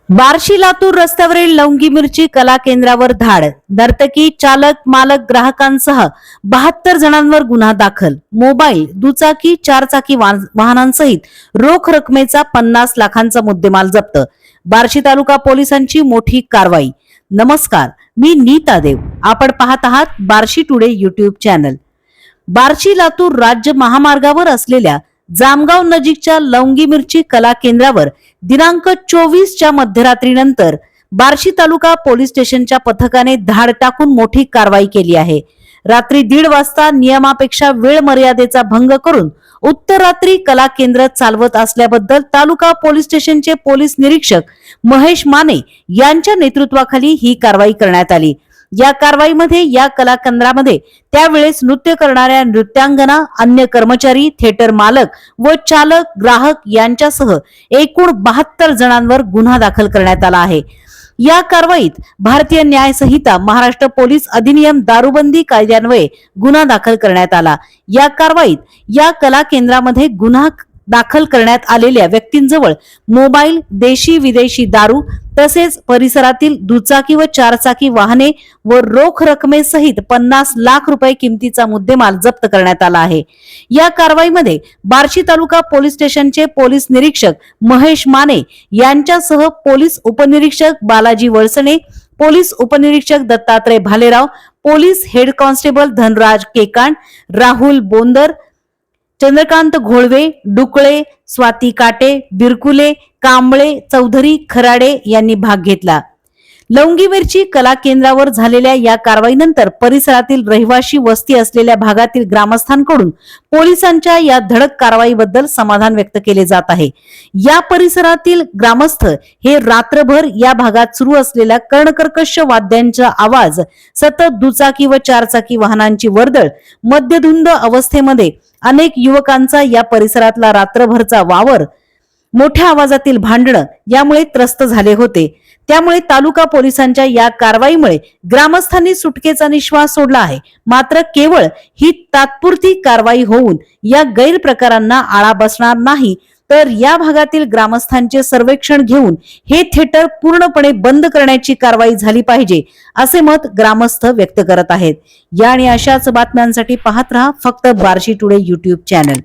बार्शी लातूर रस्त्यावरील लवंगी मिरची कला केंद्रावर धाड. नर्तकी, चालक, मालक, ग्राहकांसह 72 जणांवर गुन्हा दाखल. मोबाईल, दुचाकी, चारचाकी वाहनांसहित रोख रकमेचा 50 लाखांचा मुद्देमाल जप्त. बार्शी तालुका पोलिसांची मोठी कारवाई. नमस्कार, मी नीता देव. आपण पाहत आहात Barshi today YouTube channel. Barshi Latur राज्य महामार्गावर असलेल्या जामगाव नजीकच्या लवंगी मिरची कला केंद्रावर दिनांक 24 च्या मध्यरात्रीनंतर बार्शी तालुका पोलीस स्टेशनच्या पथकाने धाड टाकून मोठी कारवाई केली आहे. रात्री 1:30 वाजता नियमापेक्षा वेळ मर्यादेचा भंग करून उत्तरात्री कला केंद्र चालवत असल्याबद्दल तालुका पोलीस स्टेशनचे पोलीस निरीक्षक महेश माने यांच्या नेतृत्वाखाली ही कारवाई करण्यात आली. या कारवाईमध्ये या कला केंद्रामध्ये त्यावेळेस नृत्य करणाऱ्या नृत्यांगना, अन्य कर्मचारी, थिएटर मालक व चालक, ग्राहक यांच्यासह एकूण 72 जणांवर गुन्हा दाखल करण्यात आला आहे. या कारवाईत भारतीय न्याय संहिता, महाराष्ट्र पोलीस अधिनियम, दारूबंदी कायद्यान्वये गुन्हा दाखल करण्यात आला. या कारवाईत या कला केंद्रामध्ये गुन्हा दाखल करण्यात आलेल्या व्यक्तींजवळ मोबाईल, देशी विदेशी दारू तसेच परिसरातील दुचाकी व चारचाकी वाहने व रोख रकमेसहित 50 लाख रुपये किमतीचा मुद्देमाल जप्त करण्यात आला आहे. या कारवाईमध्ये बार्शी तालुका पोलीस स्टेशनचे पोलीस निरीक्षक महेश माने यांच्यासह पोलीस उपनिरीक्षक बालाजी वळसणे, पोलीस उपनिरीक्षक Dattatray Bhalerao, police head constable Dhanraj Kekand, Rahul Bondar, Chandrakant Gholve, Dukle, Swati Kate, Birkule, Kamble, Chaudhari, Kharade यांनी भाग घेतला. लवंगी मिरची कला केंद्रावर झालेल्या या कारवाईनंतर परिसरातील रहिवाशी वस्ती असलेल्या भागातील ग्रामस्थांकडून पोलिसांच्या या धडक कारवाईबद्दल समाधान व्यक्त केले जात आहे. या परिसरातील ग्रामस्थ हे रात्रभर या भागात सुरू असलेल्या कर्णकर्कश वाद्यांचा आवाज, सतत दुचाकी व चारचाकी वाहनांची वर्दळ, मद्यधुंद अवस्थेमध्ये अनेक युवकांचा या परिसरातला रात्रभरचा वावर, मोठ्या आवाजातील भांडणं यामुळे त्रस्त झाले होते. त्यामुळे तालुका पोलिसांच्या या कारवाईमुळे ग्रामस्थांनी सुटकेचा निश्वास सोडला आहे. मात्र केवळ ही तात्पुरती कारवाई होऊन या गैरप्रकारांना आळा बसणार नाही, तर या भागातील ग्रामस्थांचे सर्वेक्षण घेऊन हे थिएटर पूर्णपणे बंद करण्याची कारवाई झाली पाहिजे, असे मत ग्रामस्थ व्यक्त करत आहेत. या आणि अशाच बातम्यांसाठी पाहत रहा फक्त बार्शी टुडे युट्यूब चॅनल.